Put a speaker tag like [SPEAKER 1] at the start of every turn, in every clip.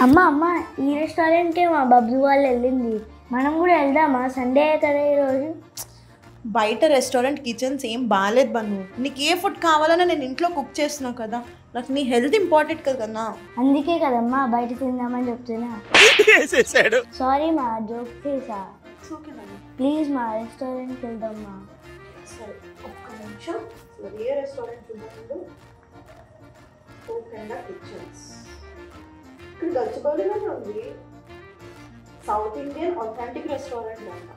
[SPEAKER 1] అమ్మ అమ్మ ఈ రెస్టారెంట్కే మా బబ్లు వాళ్ళు వెళ్ళింది, మనం కూడా వెళ్దామా? సండే కదా ఈరోజు.
[SPEAKER 2] బయట రెస్టారెంట్ కిచెన్స్ ఏం బాగాలేదు బన్ను. నీకు ఏ ఫుడ్ కావాలన్నా నేను ఇంట్లో కుక్ చేస్తున్నావు కదా, నాకు నీ హెల్త్ ఇంపార్టెంట్ కదా.
[SPEAKER 1] అందుకే కదమ్మా బయట తిందామని చెప్తున్నా. సారీ మా, జోక్ చేసా. ప్లీజ్ మా రెస్టారెంట్కి వెళ్దామా?
[SPEAKER 2] సరే ఒక్క నిమిషం. ఏ రెస్టారెంట్ చూడండి, కిచెన్స్ ఇక్కడ గచ్చిబౌలిలోనే ఉంది. సౌత్ ఇండియన్ ఆథెంటిక్ రెస్టారెంట్ అంట.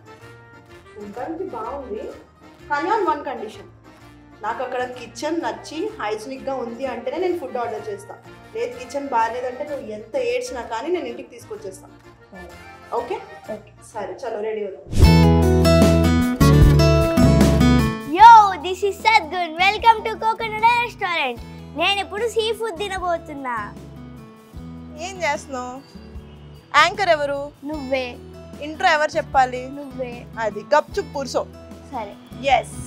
[SPEAKER 2] చూడడానికి బాగుంది కానీ ఆన్ వన్ కండిషన్, నాకు అక్కడ కిచెన్ నచ్చి హైజీనిక్గా ఉంది అంటేనే నేను ఫుడ్ ఆర్డర్ చేస్తాను. లేదు కిచెన్ బాగాలేదంటే నువ్వు ఎంత ఏడ్చినా కానీ నేను ఇంటికి తీసుకొచ్చేస్తాను. ఓకే ఓకే సరే చలో రెడీ అవుతాం.
[SPEAKER 1] Yo this is Sadgun, welcome to coconut restaurant. నేను ఇప్పుడు సీ ఫుడ్ తినబోతున్నా.
[SPEAKER 2] ఏం చేస్తున్నావు? యాంకర్ ఎవరు?
[SPEAKER 1] నువ్వే.
[SPEAKER 2] ఇంట్రో ఎవరు చెప్పాలి?
[SPEAKER 1] నువ్వే.
[SPEAKER 2] అది గప్చుప్ పుర్సో.
[SPEAKER 1] సరే
[SPEAKER 2] ఎస్.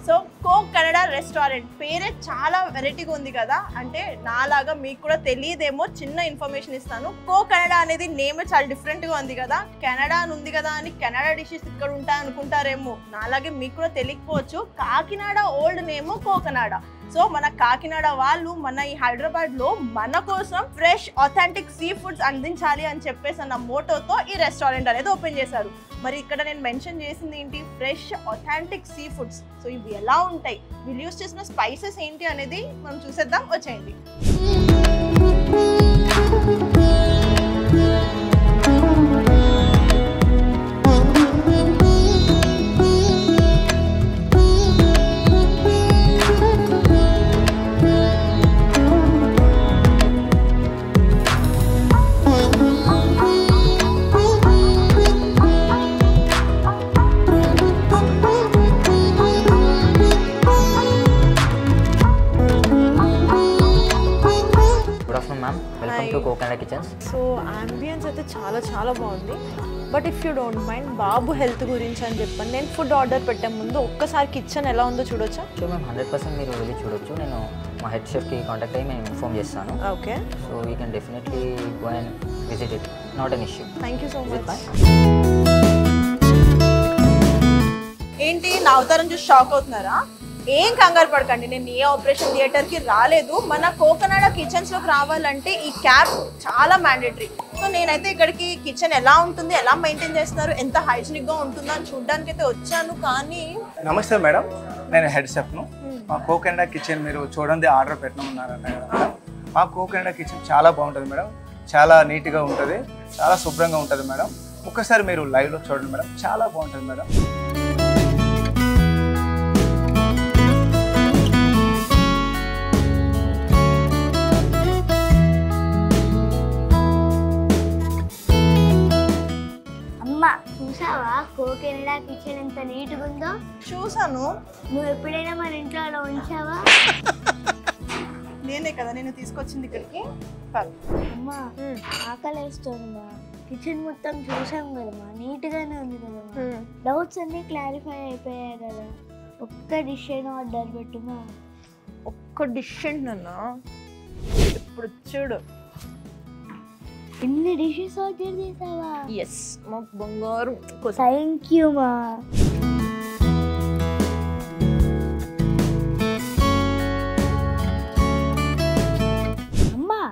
[SPEAKER 2] సో కోక్ కన్నడ రెస్టారెంట్ పేరే చాలా వెరైటీగా ఉంది కదా, అంటే నాలాగా మీకు కూడా తెలియదేమో, చిన్న ఇన్ఫర్మేషన్ ఇస్తాను. కోక్ కన్నడ అనేది నేమ్ చాలా డిఫరెంట్గా ఉంది కదా, కెనడా అని ఉంది కదా అని కెనడా డిషెస్ ఇక్కడ ఉంటాయి అనుకుంటారేమో, నాలాగే మీకు కూడా తెలియకపోవచ్చు. Kakinada old name Cocanada. So మన కాకినాడ వాళ్ళు మన ఈ హైదరాబాద్లో మన కోసం ఫ్రెష్ ఆథెంటిక్ సీ ఫుడ్స్ అందించాలి అని చెప్పేసి అన్న మోటోతో ఈ రెస్టారెంట్ అనేది ఓపెన్ చేశారు. మరి ఇక్కడ నేను మెన్షన్ చేసింది ఏంటి? Fresh authentic sea foods. So ఇవి ఎలా ఉంటాయి, వీళ్ళు యూస్ చేసిన స్పైసెస్ ఏంటి అనేది మనం చూసేద్దాం, వచ్చేయండి.
[SPEAKER 3] సో అంబియన్స్ అయితే చాలా చాలా బాగుంది. But if you don't mind, Babu health గురించి అని చెప్పండి, నేను ఫుడ్ ఆర్డర్ పెట్టే ముందు ఒక్కసారి కిచెన్ ఎలా ఉందో చూడొచ్చా?
[SPEAKER 4] సో మేము 100% మీరు వెళ్ళి చూడొచ్చు. నేను మా హెడ్ షెఫ్కి కాంటాక్ట్ అయ్యి మేము ఇన్ఫార్మ్ చేస్తాను.
[SPEAKER 3] Okay,
[SPEAKER 4] so we can definitely go and visit it, not an issue.
[SPEAKER 3] Thank you so much.
[SPEAKER 2] ఏంటి నా అవతారం చూసి షాక్ అవుతున్నారా? ఏం కంగారు పడకండి, నేను ఏ ఆపరేషన్ థియేటర్కి రాలేదు. మన కోకనాడ కిచెన్స్లోకి రావాలంటే ఈ క్యాబ్ చాలా మ్యాండేటరీ. సో నేనైతే ఇక్కడికి కిచెన్ ఎలా ఉంటుంది, ఎలా మెయింటైన్ చేస్తున్నారు, ఎంత హైజీనిక్గా ఉంటుందో అని చూడడానికి అయితే వచ్చాను. కానీ
[SPEAKER 5] నమస్తే మేడం, నేను హెడ్ షెఫ్ను. మా కోకనాడ కిచెన్ మీరు చూడండి ఆర్డర్ పెట్టమన్నారంట కదా మేడం. మా కోకనాడ కిచెన్ చాలా బాగుంటుంది మేడం, చాలా నీట్గా ఉంటుంది, చాలా శుభ్రంగా ఉంటుంది మేడం. ఒక్కసారి మీరు లైవ్లో చూడండి మేడం, చాలా బాగుంటుంది మేడం.
[SPEAKER 1] చూసావా కోకెనడా కిచెన్ ఎంత నీట్గా ఉందో?
[SPEAKER 2] చూసాను.
[SPEAKER 1] నువ్వు ఎప్పుడైనా మన ఇంట్లో అలా ఉంచావా?
[SPEAKER 2] నేనే కదా నేను తీసుకొచ్చింది ఇక్కడికి.
[SPEAKER 1] అమ్మా ఆకలి వేస్తుందా? కిచెన్ మొత్తం చూసాం కదమ్మా, నీట్గానే ఉంది కదమ్మా. డౌట్స్ అన్నీ క్లారిఫై అయిపోయాయి కదా. ఒక్క డిష్ అయినా ఆర్డర్ పెట్టుమా.
[SPEAKER 3] ఒక్క డిష్ ఏంటన్నా? ఇప్పుడు చూడు,
[SPEAKER 1] ఇన్ని డిషెస్ ఆర్డర్ చేసావా?
[SPEAKER 3] ఎస్ మా బంగారు.
[SPEAKER 1] థ్యాంక్ యూ మా. అమ్మా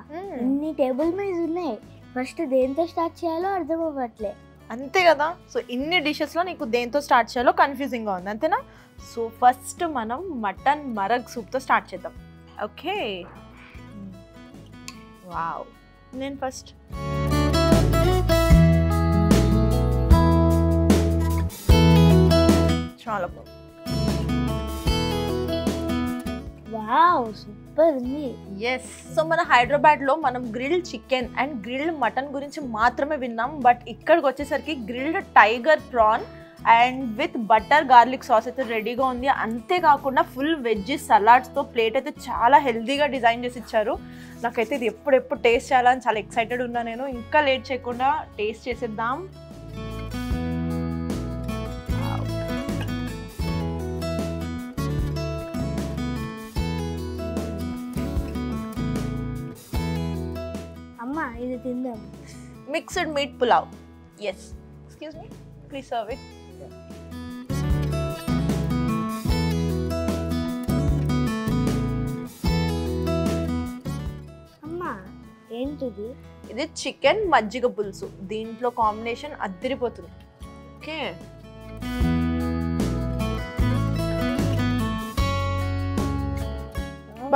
[SPEAKER 1] ఇన్ని టేబుల్ మీద ఉన్నాయి, ఫస్ట్ దేంతో స్టార్ట్ చేయాలో అర్థం అవ్వట్లే.
[SPEAKER 3] అంతే కదా. సో ఇన్ని డిషెస్లో నీకు దేంతో స్టార్ట్ చేయాలో కన్ఫ్యూజింగ్గా ఉంది అంతేనా? సో ఫస్ట్ మనం మటన్ మరగ్ సూప్తో స్టార్ట్ చేద్దాం. Okay, wow. నేను ఫస్ట్ చాలా బాగుంది.
[SPEAKER 1] వావ్ సూపర్ ఉంది.
[SPEAKER 3] ఎస్. సో మన హైదరాబాద్లో మనం grilled chicken and grilled mutton గురించి మాత్రమే విన్నాం. బట్ ఇక్కడికి వచ్చేసరికి grilled tiger PRAN and with butter garlic sauce అయితే రెడీగా ఉంది. అంతేకాకుండా ఫుల్ వెజ్ సలాడ్స్తో ప్లేట్ అయితే చాలా హెల్తీగా డిజైన్ చేసి ఇచ్చారు. నాకైతే ఇది ఎప్పుడెప్పుడు టేస్ట్ చేయాలని చాలా ఎక్సైటెడ్ ఉన్నా నేను. ఇంకా లేట్ చేయకుండా టేస్ట్ చేసేద్దాం.
[SPEAKER 1] అమ్మ ఇది తిందాం.
[SPEAKER 3] Mixed meat pulao. Yes, excuse me, please serve it.
[SPEAKER 1] అమ్మా ఏంటిది?
[SPEAKER 3] ఇది చికెన్ మజ్జిగ పులుసు. దీంట్లో కాంబినేషన్ అద్దరిపోతుంది. ఓకే,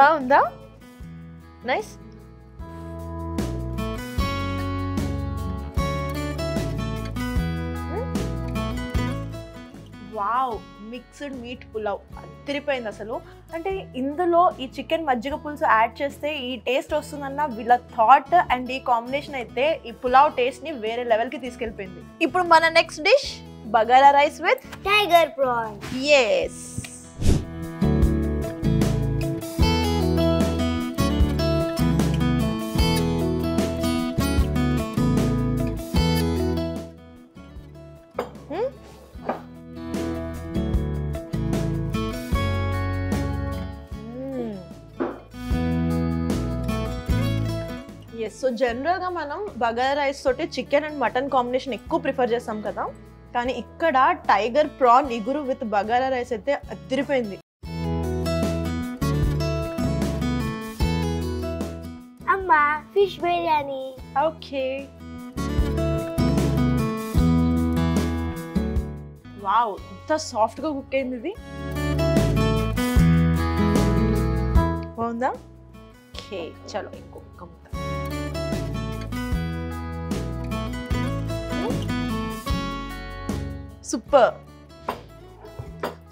[SPEAKER 3] బాగుందా? Nice. Wow, mixed meat pulao అదిరిపోయింది అసలు. అంటే ఇందులో ఈ చికెన్ మజ్జిగ పులుసు యాడ్ చేస్తే ఈ టేస్ట్ వస్తుందన్న వీళ్ళ థాట్ అండ్ ఈ కాంబినేషన్ అయితే ఈ పులావ్ టేస్ట్ని వేరే లెవెల్కి తీసుకెళ్ళిపోయింది. ఇప్పుడు మన next dish bagara rice with
[SPEAKER 1] tiger prawn.
[SPEAKER 3] Yes. So జనరల్గా మనం బగారా రైస్ తోటి చికెన్ అండ్ మటన్ కాంబినేషన్ ఎక్కువ ప్రిఫర్ చేస్తాం కదా, కానీ ఇక్కడ టైగర్ ప్రాన్ ఇగురు విత్ బగారా రైస్ అయితే అదిరిపోయింది.
[SPEAKER 1] అమ్మా ఫిష్ బిర్యానీ.
[SPEAKER 3] ఓకే, వావ్, ఎంత సాఫ్ట్గా కుక్ అయింది ఇది. బాగుందా? ఓకే, చలో ఇంకొక ముద్ద. సూపర్.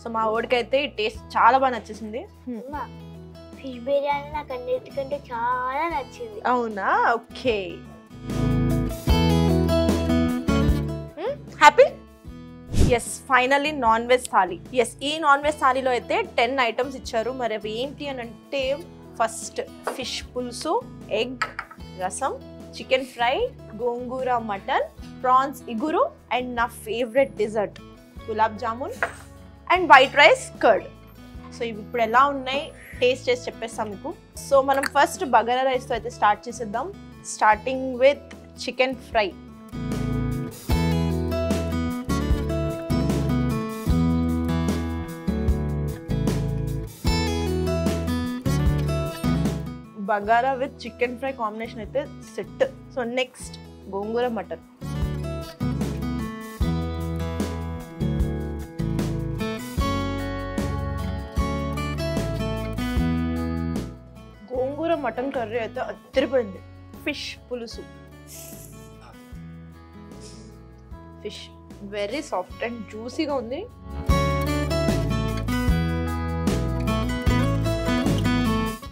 [SPEAKER 3] సో మా ఓడికైతే ఈ టేస్ట్ చాలా బాగా నచ్చేసింది.
[SPEAKER 1] అమ్మా ఫిష్ బిర్యానీ నాకు అన్నిటికంటే చాలా నచ్చింది.
[SPEAKER 3] అవునా? Okay, happy. Yes, finally non veg thali. Yes, ఈ నాన్ వెజ్ థాలీలో అయితే 10 ఐటమ్స్ ఇచ్చారు. మరి అవి ఏంటి అని అంటే, ఫస్ట్ ఫిష్ పులుసు, egg, rasam, chicken fry, gongura mutton, prawns ఇగురు, అండ్ నా favourite dessert gulab jamun, and white rice curd. So ఇవి ఇప్పుడు ఎలా ఉన్నాయి టేస్ట్ చేసి చెప్పేస్తాం మీకు. సో మనం ఫస్ట్ బగారా రైస్తో అయితే స్టార్ట్ చేసేద్దాం. Starting with chicken fry. Bagara with chicken fry combination అయితే సెట్. సో నెక్స్ట్ గోంగూర మటన్. గోంగూర మటన్ కర్రీ అయితే అదిరిపోయింది. ఫిష్ పులుసు. ఫిష్ వెరీ సాఫ్ట్ అండ్ జ్యూసీగా ఉంది.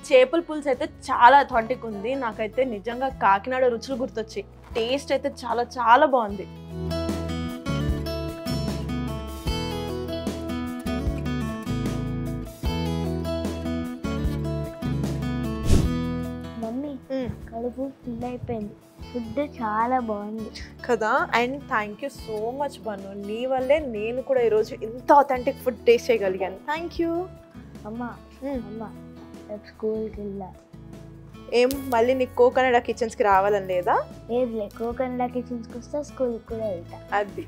[SPEAKER 3] చేపల పులుసు అయితే చాలా అథెంటిక్ ఉంది. నాకైతే నిజంగా కాకినాడ రుచులు గుర్తొచ్చాయి. టేస్ట్ అయితే చాలా చాలా బాగుంది.
[SPEAKER 1] మమ్మీ కడుపు ఫుల్ అయిపోయింది. ఫుడ్ చాలా బాగుంది
[SPEAKER 3] కదా. And thank you so much Banu, నీ వల్లే నేను కూడా ఈరోజు ఇంత అథెంటిక్ ఫుడ్ టేస్ట్ చేయగలిగాను. Thank you.
[SPEAKER 1] అమ్మా అమ్మా రేపు స్కూల్కి వెళ్ళా.
[SPEAKER 3] ఏం మళ్ళీ నీకు కోకనడా కిచెన్స్కి రావాలని లేదా?
[SPEAKER 1] లేదులే, కోకనడా కిచెన్స్కి వస్తే స్కూల్కి కూడా వెళ్తా.
[SPEAKER 3] అది.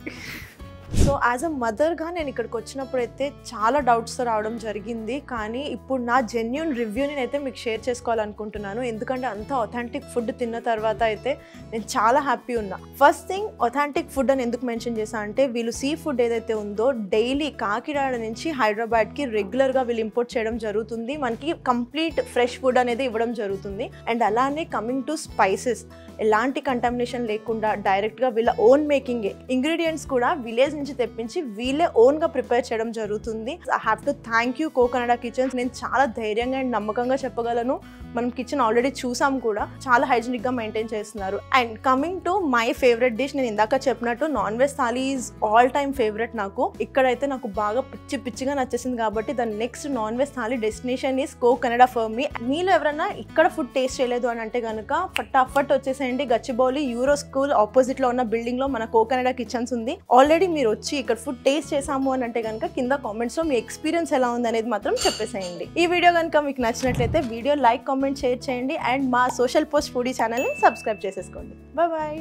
[SPEAKER 3] సో యాజ్ అ మదర్గా నేను ఇక్కడికి వచ్చినప్పుడు అయితే చాలా డౌట్స్తో రావడం జరిగింది. కానీ ఇప్పుడు నా జెన్యూన్ రివ్యూని అయితే మీకు షేర్ చేసుకోవాలనుకుంటున్నాను. ఎందుకంటే అంత అథెంటిక్ ఫుడ్ తిన్న తర్వాత అయితే నేను చాలా హ్యాపీ ఉన్నా. ఫస్ట్ థింగ్, అథెంటిక్ ఫుడ్ అని ఎందుకు మెన్షన్ చేశా అంటే, వీళ్ళు సీ ఫుడ్ ఏదైతే ఉందో డైలీ కాకినాడ నుంచి హైదరాబాద్కి రెగ్యులర్గా వీళ్ళు ఇంపోర్ట్ చేయడం జరుగుతుంది. మనకి కంప్లీట్ ఫ్రెష్ ఫుడ్ అనేది ఇవ్వడం జరుగుతుంది. అండ్ అలానే కమింగ్ టు స్పైసెస్, ఎలాంటి కంటామినేషన్ లేకుండా డైరెక్ట్గా వీళ్ళ ఓన్ మేకింగే. ఇంగ్రీడియంట్స్ కూడా విలేజ్ నుంచి తెప్పించి వీళ్ళే ఓన్గా ప్రిపేర్ చేయడం జరుగుతుంది. I have to thank you Cocanada Kitchens. నేను చాలా ధైర్యంగా అండ్ నమ్మకంగా చెప్పగలను. మనం కిచెన్ ఆల్రెడీ చూసాం కూడా, చాలా హైజీనిక్గా మెయింటైన్ చేస్తున్నారు. And coming to my favourite dish, నేను ఇందాక చెప్పినట్టు non veg thali is all time favourite నాకు. ఇక్కడైతే నాకు బాగా పిచ్చిగా నచ్చేసింది కాబట్టి the next non veg thali destination is Cocanada for me. మీలో ఎవరైనా ఇక్కడ ఫుడ్ టేస్ట్ చేయలేదు అని అంటే కనుక ఫటాఫట్ వచ్చేసేయండి. గచ్చిబౌలి యూరో స్కూల్ ఆపోజిట్లో ఉన్న బిల్డింగ్లో మన కోకనడా కిచెన్స్ ఉంది. ఆల్రెడీ మీరు
[SPEAKER 2] మీరు వచ్చి ఇక్కడ ఫుడ్ టేస్ట్ చేసాము అని అంటే కనుక కింద కామెంట్స్లో మీ ఎక్స్పీరియన్స్ ఎలా ఉంది అనేది మాత్రం చెప్పేసేయండి. ఈ వీడియో కనుక మీకు నచ్చినట్లయితే వీడియో లైక్, కామెంట్, షేర్ చేయండి అండ్ మా సోషల్ పోస్ట్ ఫుడీ ఛానల్ని సబ్స్క్రైబ్ చేసేసుకోండి. బాయ్.